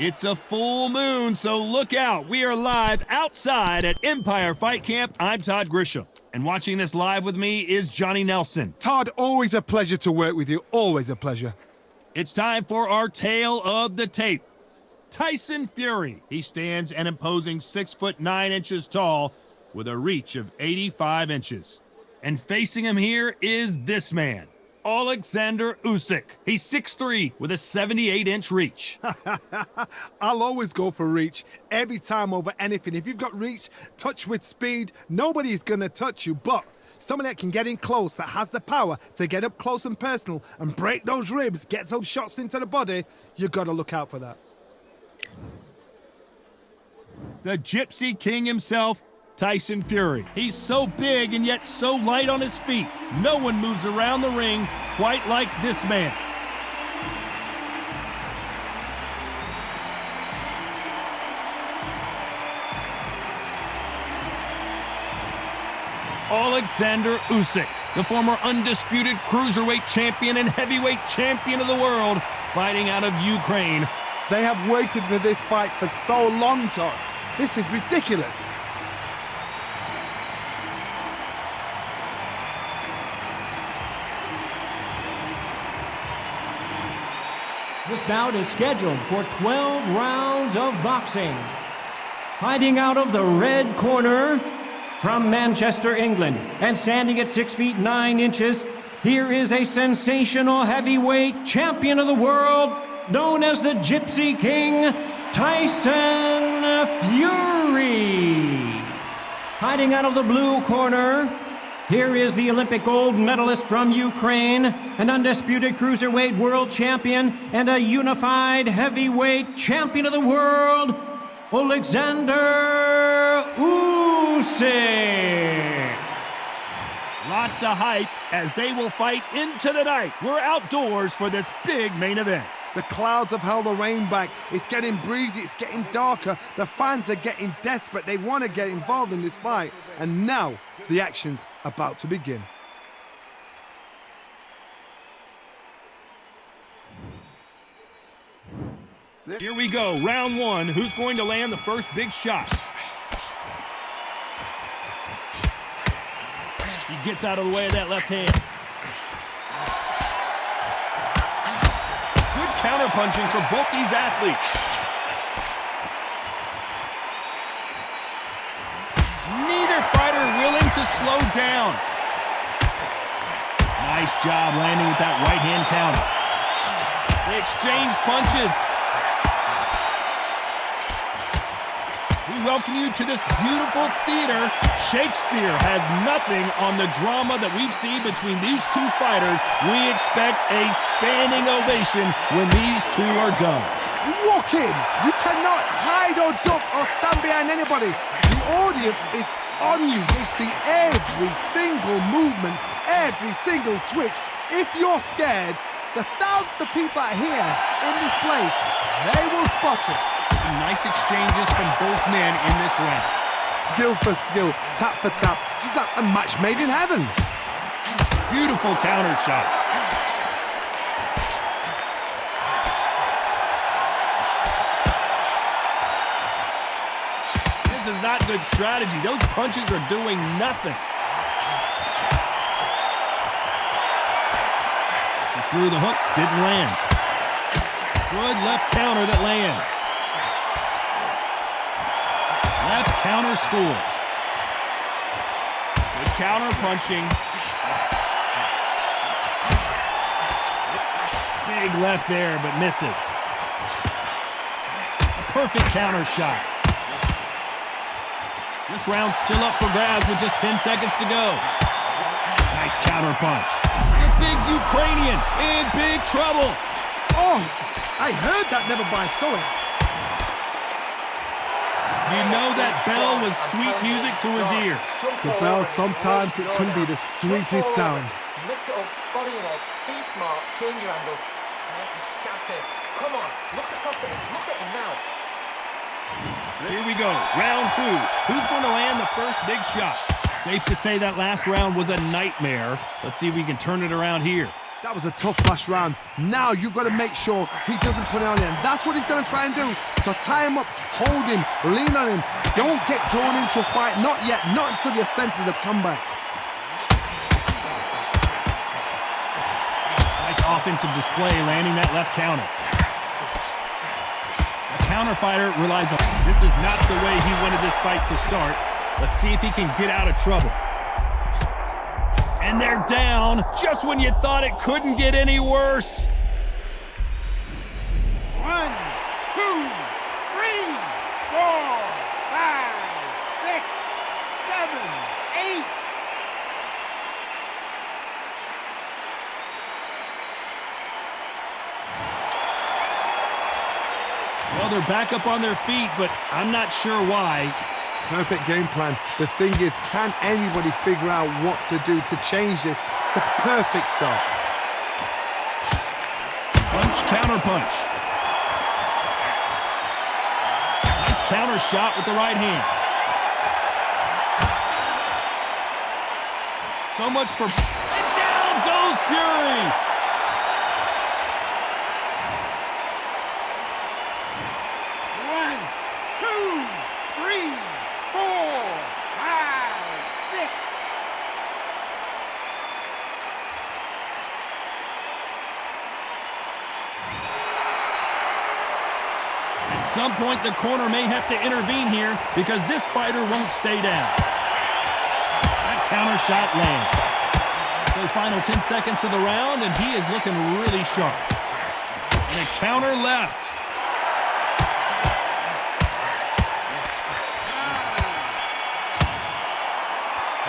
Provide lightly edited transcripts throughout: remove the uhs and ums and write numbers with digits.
It's a full moon, so look out. We are live outside at Empire Fight Camp. I'm Todd Grisham, and watching this live with me is Johnny Nelson. Todd, always a pleasure to work with you. Always a pleasure. It's time for our tale of the tape. Tyson Fury. He stands an imposing 6'9" tall with a reach of 85 inches. And facing him here is this man, Oleksandr Usyk. He's 6'3" with a 78-inch reach. I'll always go for reach every time over anything. If you've got reach, touch with speed, nobody's going to touch you. But someone that can get in close, that has the power to get up close and personal and break those ribs, get those shots into the body, you've got to look out for that. The Gypsy King himself, Tyson Fury. He's so big and yet so light on his feet. No one moves around the ring quite like this man. Oleksandr Usyk, the former undisputed cruiserweight champion and heavyweight champion of the world, fighting out of Ukraine. They have waited for this fight for so long, Todd. This is ridiculous. This bout is scheduled for 12 rounds of boxing. Fighting out of the red corner from Manchester, England, and standing at 6'9", here is a sensational heavyweight champion of the world, known as the Gypsy King, Tyson Fury. Fighting out of the blue corner, here is the Olympic gold medalist from Ukraine, an undisputed cruiserweight world champion, and a unified heavyweight champion of the world, Oleksandr Usyk. Lots of hype as they will fight into the night. We're outdoors for this big main event. The clouds have held the rain back. It's getting breezy, it's getting darker. The fans are getting desperate. They want to get involved in this fight. And now the action's about to begin. Here we go, round one. Who's going to land the first big shot? He gets out of the way of that left hand. Good counter-punching for both these athletes. Neither fighter willing to slow down. Nice job landing with that right hand counter. They exchange punches. We welcome you to this beautiful theater. Shakespeare has nothing on the drama that we've seen between these two fighters. We expect a standing ovation when these two are done. You walk in, you cannot hide or duck or stand behind anybody. The audience is on you. They see every single movement, every single twitch. If you're scared, the thousands of people out here in this place, they will spot it. Some nice exchanges from both men in this round. Skill for skill, tap for tap. Just like a match made in heaven. Beautiful counter shot. This is not good strategy. Those punches are doing nothing. He threw the hook, didn't land. Good left counter that lands. Left counter scores. Good counter punching. Big left there, but misses. A perfect counter shot. This round's still up for grabs with just 10 seconds to go. Nice counter punch. The big Ukrainian in big trouble. Oh, I heard that never by saw it. You know that bell was sweet music to his ears. The bell, sometimes it can be the sweetest sound. Mix it up, body and head, be smart, change your angle, make it sharp. Come on, look across at him, look at him now. Here we go, round two. Who's going to land the first big shot? Safe to say that last round was a nightmare. Let's see if we can turn it around here. That was a tough last round. Now you've got to make sure he doesn't put it on you, and that's what he's going to try and do. So tie him up, hold him, lean on him. Don't get drawn into a fight. Not yet. Not until your senses have come back. Nice offensive display, landing that left counter. The counter fighter relies on... This is not the way he wanted this fight to start. Let's see if he can get out of trouble. And they're down just when you thought it couldn't get any worse. 1, 2, 3, 4, 5, 6, 7, 8. Well, they're back up on their feet, but I'm not sure why. Perfect game plan. The thing is, can anybody figure out what to do to change this? It's a perfect start. Punch, counter punch. Nice counter shot with the right hand. So much for... And down goes Fury! At some point, the corner may have to intervene here because this fighter won't stay down. That counter shot lands. So final 10 seconds of the round, and he is looking really sharp. And a counter left.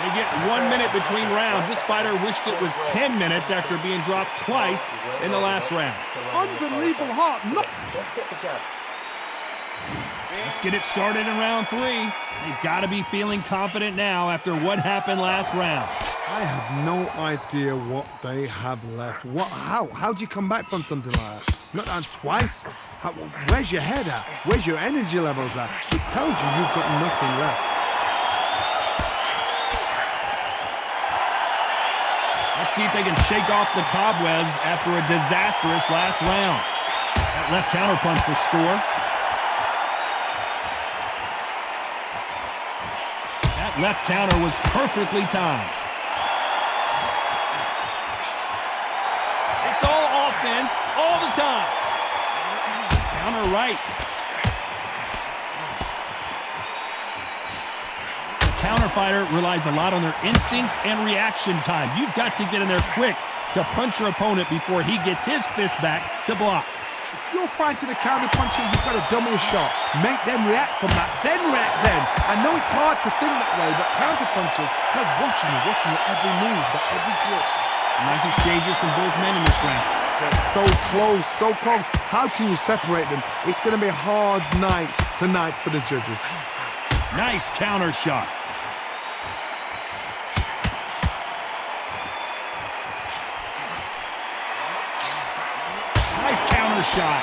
They get 1 minute between rounds. This fighter wished it was 10 minutes after being dropped twice in the last round. Unbelievable heart. Look. Let's get it started in round 3. They've got to be feeling confident now after what happened last round. I have no idea what they have left. How do you come back from something like that? Not down twice? Where's your head at? Where's your energy levels at? It tells you you've got nothing left. Let's see if they can shake off the cobwebs after a disastrous last round. That left counterpunch will score. That left counter was perfectly timed. It's all offense all the time. Counter right. The counter fighter relies a lot on their instincts and reaction time. You've got to get in there quick to punch your opponent before he gets his fist back to block. If you're fighting a counter puncher, you've got to dummy a shot. Make them react from that, then react then. I know it's hard to think that way, but counter punchers, they're watching you every move, every twitch. Nice exchanges from both men in this round. They're so close, so close. How can you separate them? It's going to be a hard night tonight for the judges. Nice counter shot. Nice counter shot.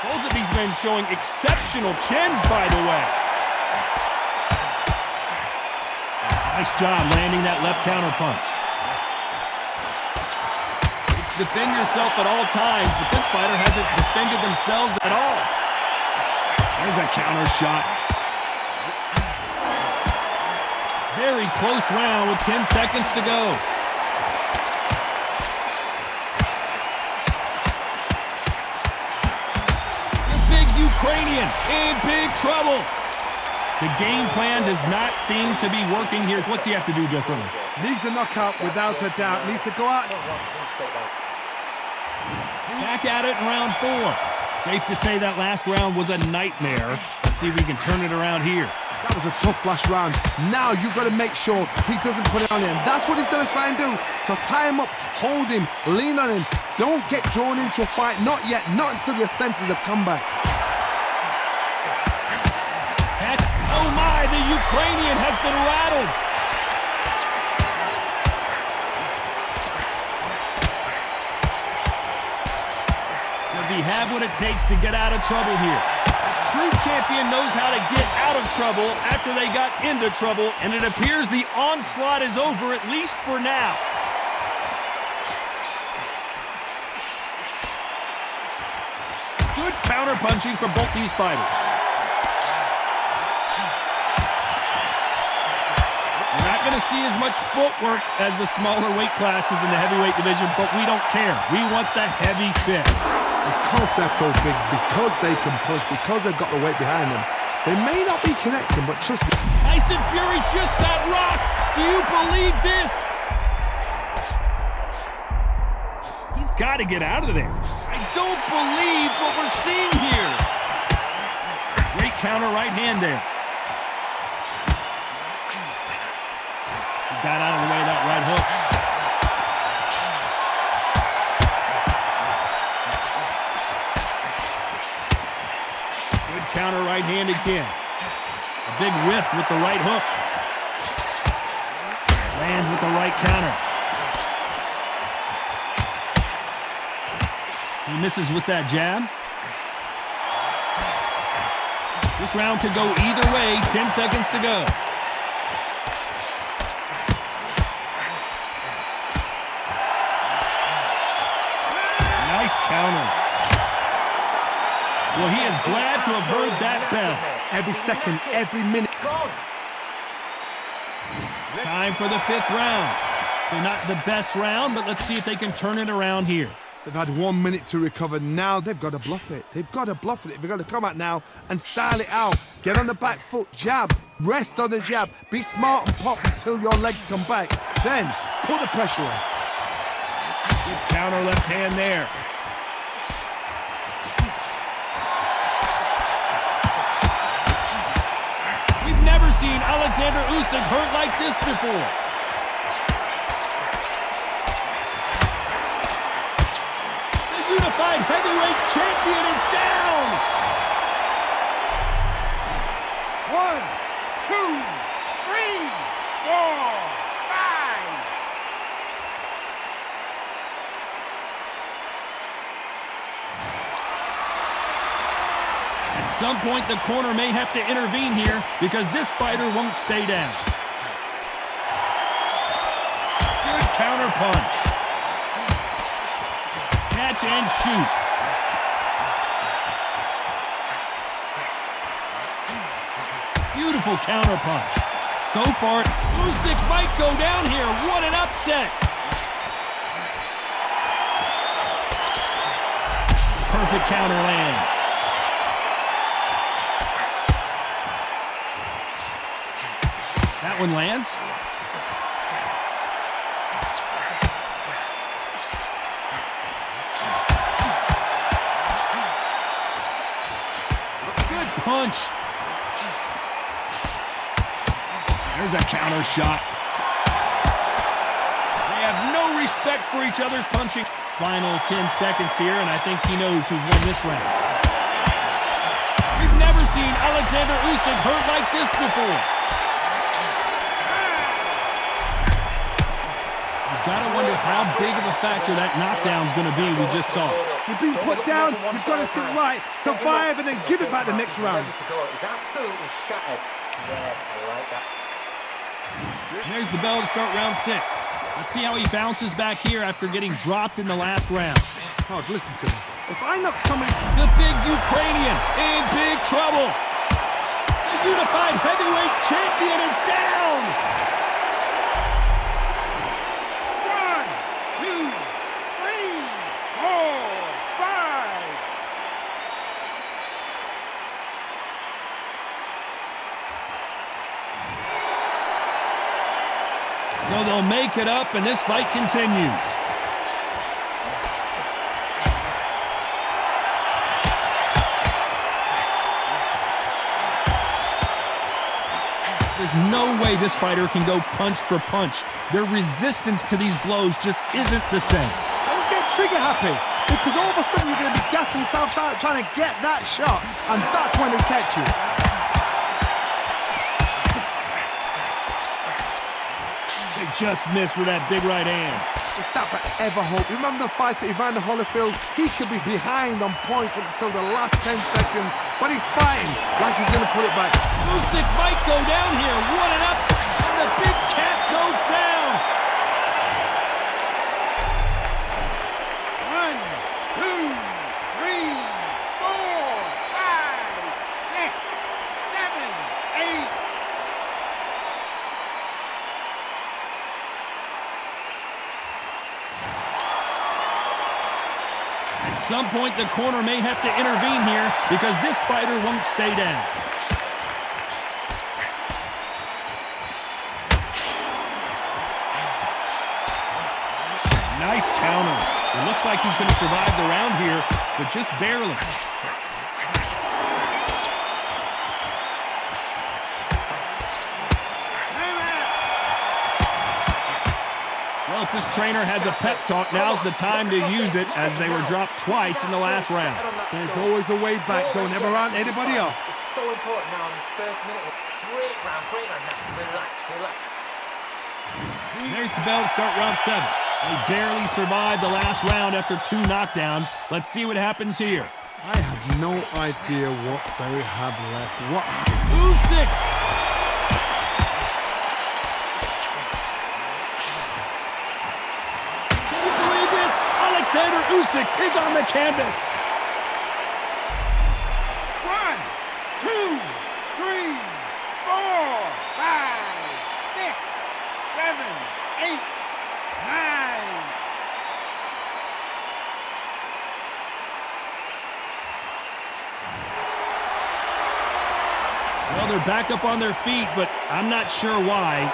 Both of these men showing exceptional chins, by the way. Nice job landing that left counter punch. It's defend yourself at all times, but this fighter hasn't defended themselves at all. There's a counter shot. Very close round with 10 seconds to go. Ukrainian in big trouble. The game plan does not seem to be working here. What's he have to do differently? Needs a knockout without a doubt. Needs to go out. Back at it in round 4. Safe to say that last round was a nightmare. Let's see if we can turn it around here. That was a tough last round. Now you've got to make sure he doesn't put it on him. That's what he's going to try and do. So tie him up, hold him, lean on him. Don't get drawn into a fight. Not yet. Not until your senses have come back. Oh my, the Ukrainian has been rattled. Does he have what it takes to get out of trouble here? A true champion knows how to get out of trouble after they got into trouble, and it appears the onslaught is over, at least for now. Good counter-punching from both these fighters. You're not going to see as much footwork as the smaller weight classes in the heavyweight division, but we don't care. We want the heavy fist. Because they're so big, because they can push, because they've got the weight behind them, they may not be connecting, but trust me. Tyson Fury just got rocked. Do you believe this? He's got to get out of there. I don't believe what we're seeing here. Great counter right hand there. He got out of the way of that right hook. Good counter right hand again. A big whiff with the right hook. Lands with the right counter. He misses with that jab. This round could go either way. 10 seconds to go. Nice counter. Well, he is glad to have heard that bell. Every second, every minute. Time for the 5th round. So not the best round, but let's see if they can turn it around here. They've had 1 minute to recover. Now they've got to bluff it. They've got to bluff it. They've got to come out now and style it out. Get on the back foot, jab, rest on the jab. Be smart and pop until your legs come back. Then put the pressure on. Good counter left hand there. We've never seen Oleksandr Usyk hurt like this before. Unified heavyweight champion is down. 1, 2, 3, 4, 5. At some point, the corner may have to intervene here because this fighter won't stay down. Good counter punch. Catch and shoot. Beautiful counter punch. So far, Usyk might go down here. What an upset. Perfect counter lands. That one lands. Punch. There's a counter shot. They have no respect for each other's punching. Final 10 seconds here, and I think he knows who's won this round. We've never seen Oleksandr Usyk hurt like this before. You've got to wonder how big of a factor that knockdown's going to be we just saw. You've been put down, you've got to think right, survive and then give it back the next round. He's absolutely shattered. Yeah, I like that. There's the bell to start round 6. Let's see how he bounces back here after getting dropped in the last round. Oh, listen to me. If I knock somebody... The big Ukrainian in big trouble. The unified heavyweight champion is down. 1, 2, 3, 4, 5. So they'll make it up, and this fight continues. There's no way this fighter can go punch for punch. Their resistance to these blows just isn't the same. Don't get trigger happy, because all of a sudden you're going to be gassing yourself out trying to get that shot, and that's when they catch you. They just missed with that big right hand. Is that forever hope? Remember the fight at Evander Holyfield? He could be behind on points until the last 10 seconds, but he's fighting like he's going to put it back. Usyk might go down here. What an upset. And the big cat goes down. 1, 2, 3, 4. some point, the corner may have to intervene here because this fighter won't stay down. Nice counter. It looks like he's going to survive the round here, but just barely. Well, if this trainer has a pep talk, now's the time to use it, as they were dropped twice in the last round. There's always a way back. Don't ever round anybody off. It's so important now in this first minute. Great round. Now, relax. There's the bell to start round 7. They barely survived the last round after 2 knockdowns. Let's see what happens here. I have no idea what they have left. Usyk! Can you believe this? Oleksandr Usyk is on the canvas. 1, 2, 3, 4, 5, 6, 7, 8, 9. Well, they're back up on their feet, but I'm not sure why.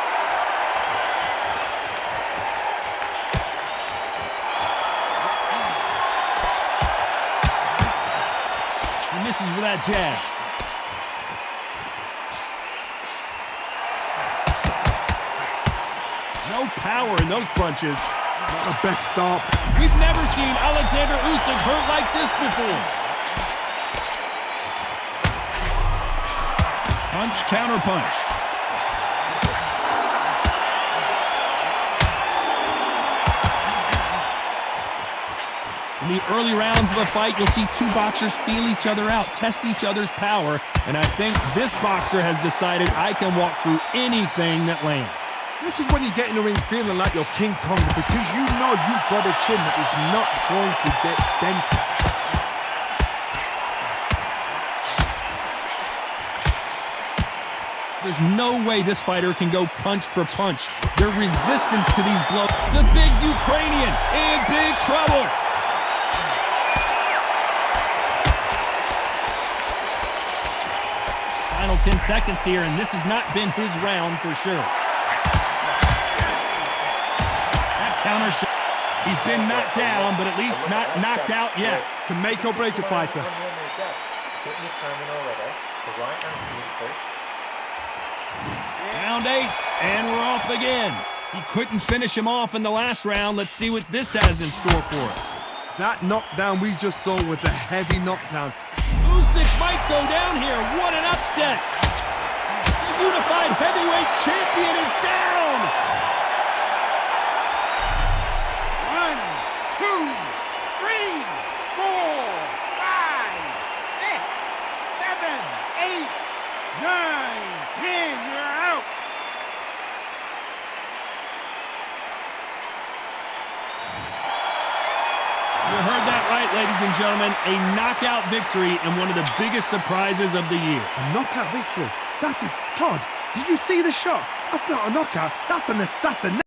He misses with that jab. No power in those punches. Not the best start. We've never seen Oleksandr Usyk hurt like this before. Punch, counter punch. In the early rounds of a fight, you'll see 2 boxers feel each other out, test each other's power, and I think this boxer has decided I can walk through anything that lands. This is when you get in the ring feeling like you're King Kong, because you know you've got a chin that is not going to get dented. There's no way this fighter can go punch for punch. Their resistance to these blows. The big Ukrainian in big trouble. Final 10 seconds here, and this has not been his round for sure. That counter shot. He's been knocked down, but at least not knocked out yet. Can make or break a fighter. Round 8, and we're off again. He couldn't finish him off in the last round. Let's see what this has in store for us. That knockdown we just saw was a heavy knockdown. Usyk might go down here. What an upset. The unified heavyweight champion is down. 1, 2, 3, 4, 5, 6, 7, 8, 9, 10. You're out. You heard that right, ladies and gentlemen. A knockout victory and one of the biggest surprises of the year. A knockout victory. That is, Todd, did you see the shot? That's not a knockout. That's an assassination.